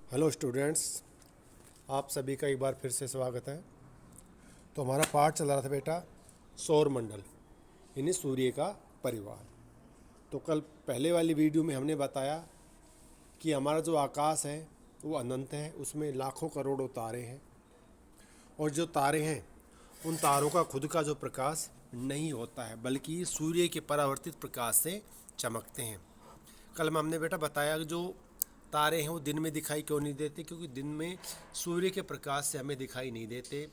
Hello students, आप सभी का एक बार फिर से स्वागत है। तो हमारा पाठ चल रहा था बेटा सौर मंडल यानी सूर्य का परिवार। तो कल पहले वाली वीडियो में हमने बताया कि हमारा जो आकाश है वो अनंत है, उसमें लाखों करोड़ों तारे हैं और जो तारे हैं उन तारों का खुद का जो प्रकाश नहीं होता है बल्कि सूर्य के परावर्तित प्रकाश से चमकते हैं। कल में हमने बेटा बताया कि जो तारे हैं वो दिन में दिखाई क्यों नहीं देते, क्योंकि दिन में सूर्य के प्रकाश से हमें दिखाई नहीं देते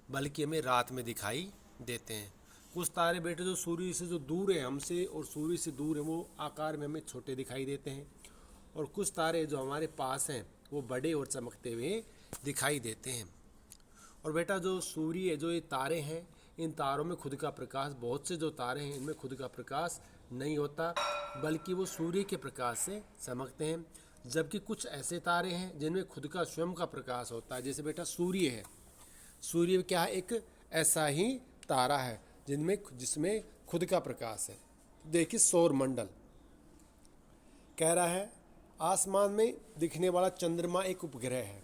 बल्कि हमें रात में दिखाई देते हैं। कुछ तारे बेटे जो सूर्य से जो दूर है हमसे और सूर्य से दूर है वो आकार में हमें छोटे दिखाई देते हैं, और कुछ तारे जो हमारे पास हैं वो बड़े और चमकते हुए दिखाई देते हैं। और बेटा जो सूर्य जो ये तारे हैं इन तारों में खुद का प्रकाश, बहुत से जो तारे हैं इनमें खुद का प्रकाश नहीं होता बल्कि वो सूर्य के प्रकाश से चमकते हैं। जबकि कुछ ऐसे तारे हैं जिनमें खुद का स्वयं का प्रकाश होता है, जैसे बेटा सूर्य है। सूर्य क्या है, एक ऐसा ही तारा है जिसमें खुद का प्रकाश है। देखिए सौर मंडल कह रहा है आसमान में दिखने वाला चंद्रमा एक उपग्रह है।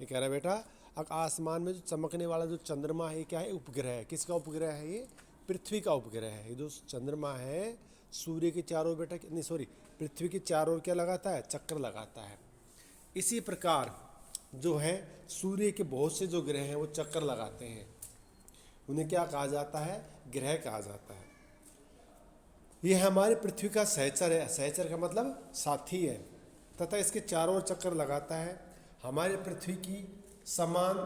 ये कह रहा है बेटा आसमान में जो चमकने वाला जो चंद्रमा है ये क्या है, उपग्रह है। किसका उपग्रह है? ये पृथ्वी का उपग्रह है। ये जो चंद्रमा है सूर्य के चारों ओर बेटा नहीं सॉरी पृथ्वी के चारों ओर क्या लगाता है, चक्कर लगाता है। इसी प्रकार जो है सूर्य के बहुत से जो ग्रह हैं वो चक्कर लगाते हैं, उन्हें क्या कहा जाता है, ग्रह कहा जाता है। ये हमारे पृथ्वी का सहचर है। सहचर का मतलब साथी है, तथा इसके चारों ओर चक्कर लगाता है। हमारे पृथ्वी की समान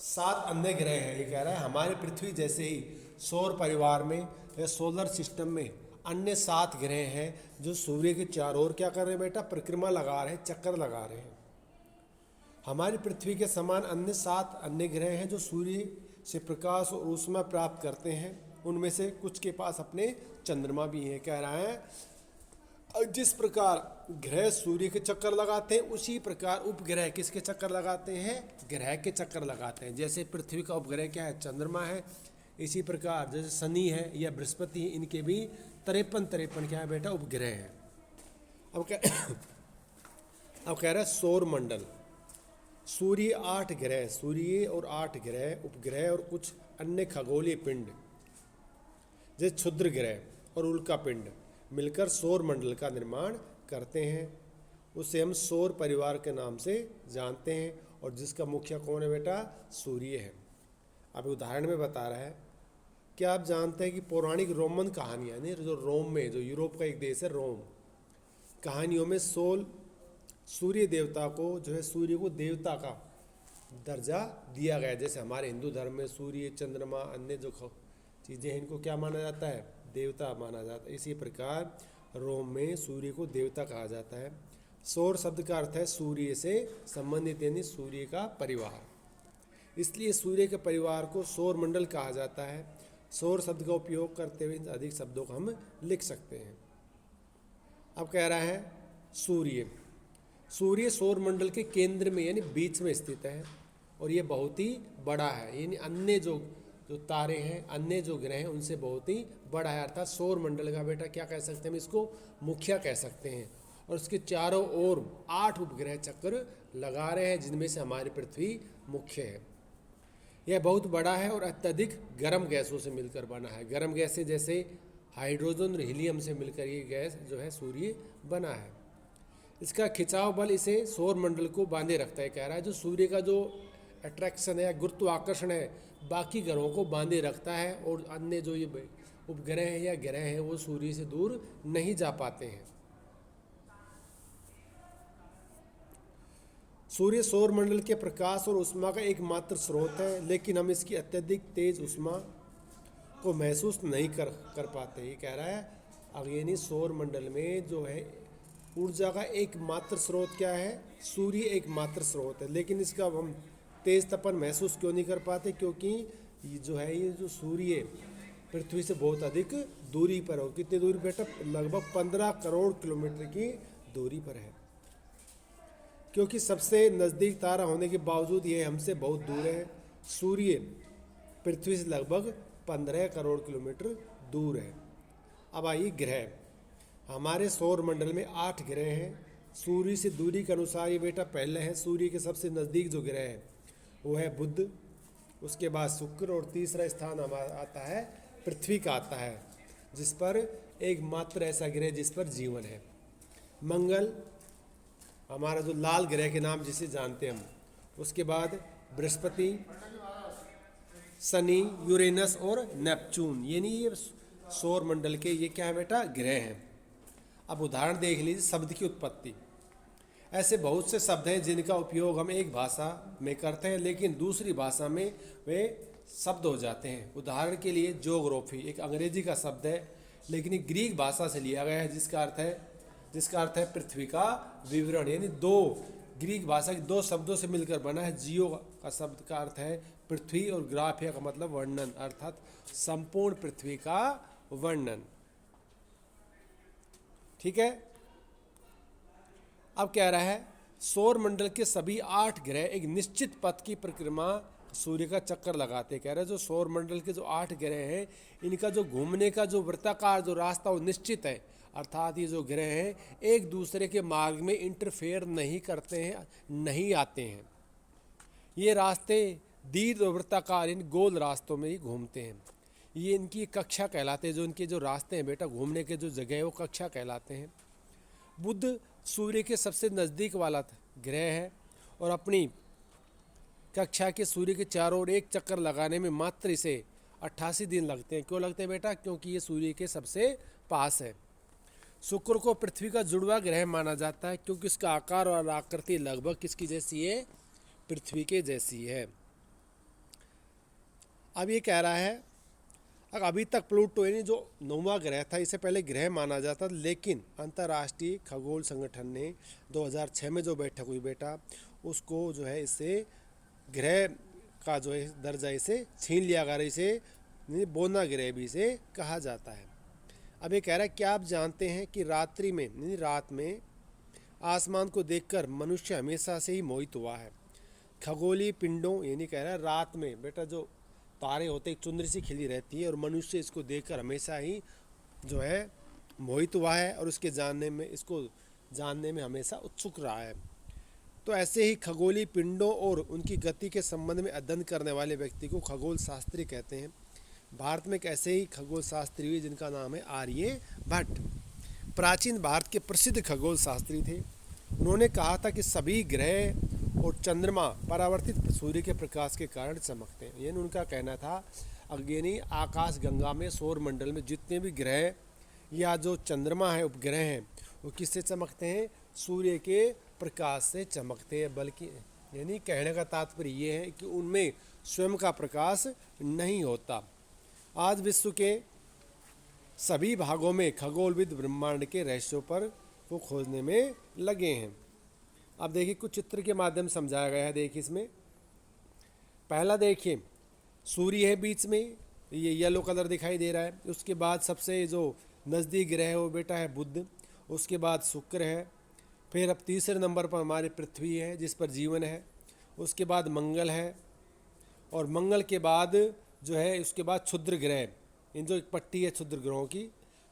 7 अन्य ग्रह हैं। ये कह रहा है हमारे पृथ्वी जैसे ही सौर परिवार में या सोलर सिस्टम में अन्य 7 ग्रह हैं जो सूर्य के चारों ओर क्या कर रहे हैं बेटा, परिक्रमा लगा रहे हैं, चक्कर लगा रहे हैं। हमारी पृथ्वी के समान अन्य 7 अन्य ग्रह हैं जो सूर्य से प्रकाश और ऊष्मा प्राप्त करते हैं। उनमें से कुछ के पास अपने चंद्रमा भी हैं। कह रहा है जिस प्रकार ग्रह सूर्य के चक्कर लगाते हैं उसी प्रकार उपग्रह किसके चक्कर लगाते हैं, ग्रह के चक्कर लगाते हैं। जैसे पृथ्वी का उपग्रह क्या है, चंद्रमा है, इसी प्रकार जैसे शनि है या बृहस्पति है, इनके भी 53 क्या है बेटा, उपग्रह हैं। अब कह रहा है सौर मंडल। सूर्य 8 ग्रह, सूर्य और 8 ग्रह उपग्रह और कुछ अन्य खगोलीय पिंड जैसे क्षुद्र ग्रह और उल्का पिंड मिलकर सौर मंडल का निर्माण करते हैं। उसे हम सौर परिवार के नाम से जानते हैं, और जिसका मुखिया कौन है बेटा, सूर्य है। अब उदाहरण में बता रहा है, क्या आप जानते हैं कि पौराणिक रोमन कहानियाँ यानी जो रोम में, जो यूरोप का एक देश है रोम, कहानियों में सूर्य देवता को जो है सूर्य को देवता का दर्जा दिया गया। जैसे हमारे हिंदू धर्म में सूर्य, चंद्रमा, अन्य जो चीज़ें हैं इनको क्या माना जाता है, देवता माना जाता है। इसी प्रकार रोम में सूर्य को देवता कहा जाता है। सौर शब्द का अर्थ है सूर्य से संबंधित यानी सूर्य का परिवार, इसलिए सूर्य के परिवार को सौर मंडल कहा जाता है। सौर शब्द का उपयोग करते हुए अधिक शब्दों को हम लिख सकते हैं। अब कह रहा है सूर्य सौर मंडल के केंद्र में यानी बीच में स्थित है, और ये बहुत ही बड़ा है, यानी अन्य जो तारे हैं, अन्य जो ग्रह हैं उनसे बहुत ही बड़ा है। अर्थात सौर मंडल का बेटा क्या कह सकते हैं, हम इसको मुखिया कह सकते हैं। और उसके चारों ओर 8 उपग्रह चक्कर लगा रहे हैं, जिनमें से हमारी पृथ्वी मुख्य है। यह बहुत बड़ा है और अत्यधिक गर्म गैसों से मिलकर बना है। गर्म गैसें जैसे हाइड्रोजन और हीलियम से मिलकर ये गैस जो है सूर्य बना है। इसका खिंचाव बल इसे सौर मंडल को बांधे रखता है। कह रहा है जो सूर्य का जो अट्रैक्शन है या गुरुत्वाकर्षण है बाकी ग्रहों को बांधे रखता है, और अन्य जो ये उपग्रह है या ग्रह हैं वो सूर्य से दूर नहीं जा पाते हैं। सूर्य सौर मंडल के प्रकाश और ऊष्मा का एकमात्र स्रोत है, लेकिन हम इसकी अत्यधिक तेज ऊष्मा को महसूस नहीं कर पाते। ये कह रहा है अग्नि सौर मंडल में जो है ऊर्जा का एकमात्र स्रोत क्या है, सूर्य एकमात्र स्रोत है, लेकिन इसका हम तेज तपन महसूस क्यों नहीं कर पाते, क्योंकि ये जो सूर्य पृथ्वी से बहुत अधिक दूरी पर हो। कितनी दूरी बेटा, लगभग 15 करोड़ किलोमीटर की दूरी पर है। क्योंकि सबसे नज़दीक तारा होने के बावजूद ये हमसे बहुत दूर है। सूर्य पृथ्वी से लगभग 15 करोड़ किलोमीटर दूर है। अब आइए ग्रह। हमारे सौर मंडल में 8 ग्रह हैं। सूर्य से दूरी के अनुसार ये बेटा पहले है सूर्य के सबसे नज़दीक जो ग्रह है वो है बुध, उसके बाद शुक्र और तीसरा स्थान हमारा आता है पृथ्वी का आता है, जिस पर एकमात्र ऐसा ग्रह जिस पर जीवन है। मंगल हमारा जो लाल ग्रह के नाम जिसे जानते हैं हम, उसके बाद बृहस्पति, शनि, यूरेनस और नेपच्यून, यानी ये सौर मंडल के ये क्या है बेटा ग्रह हैं। अब उदाहरण देख लीजिए शब्द की उत्पत्ति। ऐसे बहुत से शब्द हैं जिनका उपयोग हम एक भाषा में करते हैं लेकिन दूसरी भाषा में वे शब्द हो जाते हैं। उदाहरण के लिए ज्योग्राफी एक अंग्रेजी का शब्द है लेकिन ये ग्रीक भाषा से लिया गया है जिसका अर्थ है पृथ्वी का विवरण, यानी दो ग्रीक भाषा के दो शब्दों से मिलकर बना है। जियो का शब्द का अर्थ है पृथ्वी और ग्राफिया का मतलब वर्णन, अर्थात संपूर्ण पृथ्वी का वर्णन। ठीक है। अब कह रहा है सौर मंडल के सभी 8 ग्रह एक निश्चित पथ की परिक्रमा सूर्य का चक्कर लगाते हैं। कह रहे हैं जो सौर मंडल के जो 8 ग्रह हैं इनका जो घूमने का जो वृत्ताकार जो रास्ता वो निश्चित है, अर्थात ये जो ग्रह हैं एक दूसरे के मार्ग में इंटरफेयर नहीं करते हैं, नहीं आते हैं। ये रास्ते दीर्घ और वृत्ताकार इन गोल रास्तों में ही घूमते हैं। ये इनकी कक्षा कहलाते हैं। जो इनके जो रास्ते हैं बेटा घूमने के जो जगह है वो कक्षा कहलाते हैं। बुध सूर्य के सबसे नज़दीक वाला ग्रह है और अपनी कक्षा के सूर्य के चारों ओर एक चक्कर लगाने में मात्र इसे 88 दिन लगते हैं। क्यों लगते हैं बेटा? क्योंकि ये सूर्य के सबसे पास है। शुक्र को पृथ्वी का जुड़वा ग्रह माना जाता है क्योंकि इसका आकार और आकृति लगभग किसकी जैसी है? पृथ्वी के जैसी है। अब ये कह रहा है अभी तक प्लूटो यानी जो 9वां ग्रह था इसे पहले ग्रह माना जाता, लेकिन अंतर्राष्ट्रीय खगोल संगठन ने 2006 में जो बैठक हुई बेटा उसको जो है इससे ग्रह का जो है दर्जा इसे छीन लिया गया। इसे बोना ग्रह भी इसे कहा जाता है। अब ये कह रहा है क्या आप जानते हैं कि रात में आसमान को देखकर मनुष्य हमेशा से ही मोहित हुआ है। खगोलीय पिंडों यानी कह रहा है रात में बेटा जो तारे होते एक चुंदरी सी खिली रहती है और मनुष्य इसको देखकर हमेशा ही जो है मोहित हुआ है और इसको जानने में हमेशा उत्सुक रहा है। तो ऐसे ही खगोलीय पिंडों और उनकी गति के संबंध में अध्ययन करने वाले व्यक्ति को खगोल शास्त्री कहते हैं। भारत में एक ऐसे ही खगोल शास्त्री हुए जिनका नाम है आर्यभट्ट। प्राचीन भारत के प्रसिद्ध खगोल शास्त्री थे। उन्होंने कहा था कि सभी ग्रह और चंद्रमा परावर्तित सूर्य के प्रकाश के कारण चमकते हैं। यानी उनका कहना था यानी आकाश गंगा में सौर मंडल में जितने भी ग्रह या जो चंद्रमा है उपग्रह हैं वो किससे चमकते हैं? सूर्य के प्रकाश से चमकते हैं। बल्कि यानी कहने का तात्पर्य ये है कि उनमें स्वयं का प्रकाश नहीं होता। आज विश्व के सभी भागों में खगोलविद ब्रह्मांड के रहस्यों पर को खोजने में लगे हैं। अब देखिए कुछ चित्र के माध्यम से समझाया गया है। देखिए इसमें पहला देखिए सूर्य है बीच में, ये येलो कलर दिखाई दे रहा है। उसके बाद सबसे जो नज़दीक ग्रह है वो बेटा है बुध, उसके बाद शुक्र है, फिर अब तीसरे नंबर पर हमारी पृथ्वी है जिस पर जीवन है, उसके बाद मंगल है और मंगल के बाद जो है उसके बाद क्षुद्र ग्रह, इन जो एक पट्टी है क्षुद्र ग्रहों की,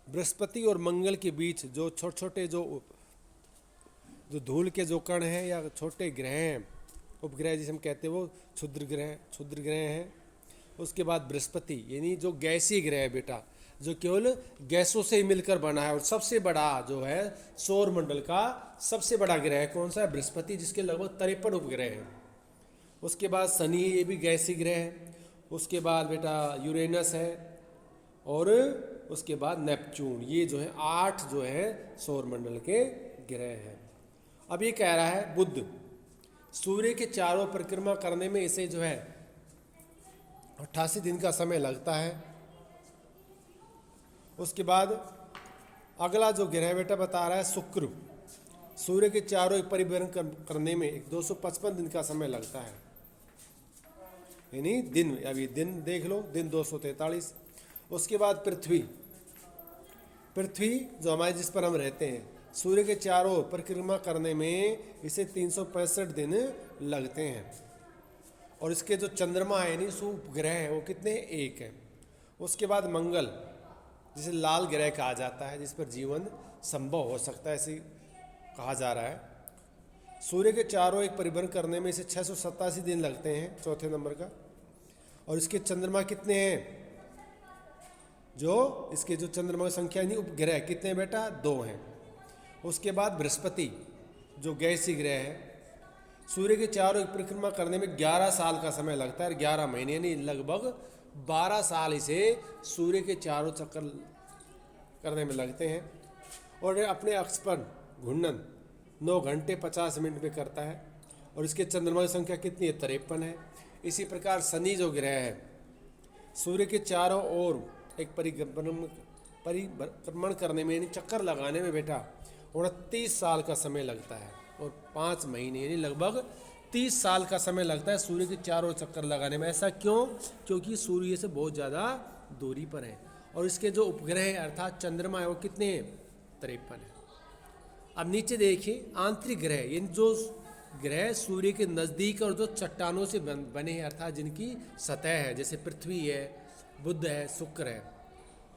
बृहस्पति और मंगल के बीच जो छोटे छोटे जो धूल के जो कण हैं या छोटे ग्रह हैं उपग्रह जिसे हम कहते हैं वो क्षुद्र ग्रह हैं। उसके बाद बृहस्पति यानी जो गैसीय ग्रह है बेटा जो केवल गैसों से ही मिलकर बना है और सबसे बड़ा जो है सौर मंडल का सबसे बड़ा ग्रह कौन सा है? बृहस्पति, जिसके लगभग 53 उपग्रह हैं। उसके बाद शनि, ये भी गैसीय ग्रह है। उसके बाद बेटा यूरेनस है और उसके बाद नेपच्यून। ये जो है 8 जो है सौर मंडल के ग्रह हैं। अब ये कह रहा है बुध सूर्य के चारों परिक्रमा करने में इसे जो है 88 दिन का समय लगता है। उसके बाद अगला जो ग्रह बेटा बता रहा है शुक्र, सूर्य के चारों परिभ्रमण करने में 255 दिन का समय लगता है। यानी दिन, अभी दिन देख लो, दिन 243। उसके बाद पृथ्वी जो हमारे जिस पर हम रहते हैं, सूर्य के चारों परिक्रमा करने में इसे 365 दिन लगते हैं। और इसके जो चंद्रमा है यानी उपग्रह है वो कितने? 1 है। उसके बाद मंगल जिसे लाल ग्रह कहा जाता है जिस पर जीवन संभव हो सकता है, ऐसी कहा जा रहा है। सूर्य के चारों एक परिभ्रमण करने में इसे 687 दिन लगते हैं, चौथे नंबर का। और इसके चंद्रमा कितने हैं? जो इसके जो चंद्रमा की संख्या यानी उपग्रह कितने हैं बेटा? 2 हैं। उसके बाद बृहस्पति जो गैसीय ग्रह है, सूर्य के चारों एक परिक्रमा करने में 11 साल का समय लगता है, 11 महीने यानी लगभग 12 साल इसे सूर्य के चारों चक्कर करने में लगते हैं। और अपने अक्ष पर घूर्णन 9 घंटे 50 मिनट में करता है। और इसके चंद्रमा की संख्या कितनी है? 53 है। इसी प्रकार शनि जो ग्रह है, सूर्य के चारों ओर एक परिक्रमण करने में यानी चक्कर लगाने में बेटा 29 साल का समय लगता है और 5 महीने यानी लगभग 30 साल का समय लगता है सूर्य के चारों चक्कर लगाने में। ऐसा क्यों? क्योंकि सूर्य से बहुत ज़्यादा दूरी पर है। और इसके जो उपग्रह है अर्थात चंद्रमा है वो कितने हैं? 53 है। अब नीचे देखिए आंतरिक ग्रह, यानी जो ग्रह सूर्य के नज़दीक और जो चट्टानों से बने हैं अर्थात जिनकी सतह है, जैसे पृथ्वी है, बुध है, शुक्र है।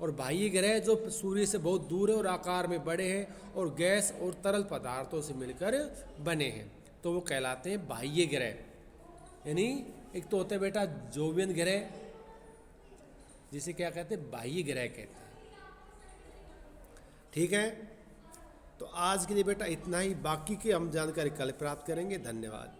और बाह्य ग्रह जो सूर्य से बहुत दूर है और आकार में बड़े हैं और गैस और तरल पदार्थों से मिलकर बने हैं, तो वो कहलाते हैं बाह्य ग्रह। यानी एक तो होते हैं बेटा जोवियन ग्रह, जिसे क्या कहते हैं? बाह्य ग्रह कहते हैं। ठीक है, तो आज के लिए बेटा इतना ही, बाकी की हम जानकारी कल प्राप्त करेंगे। धन्यवाद।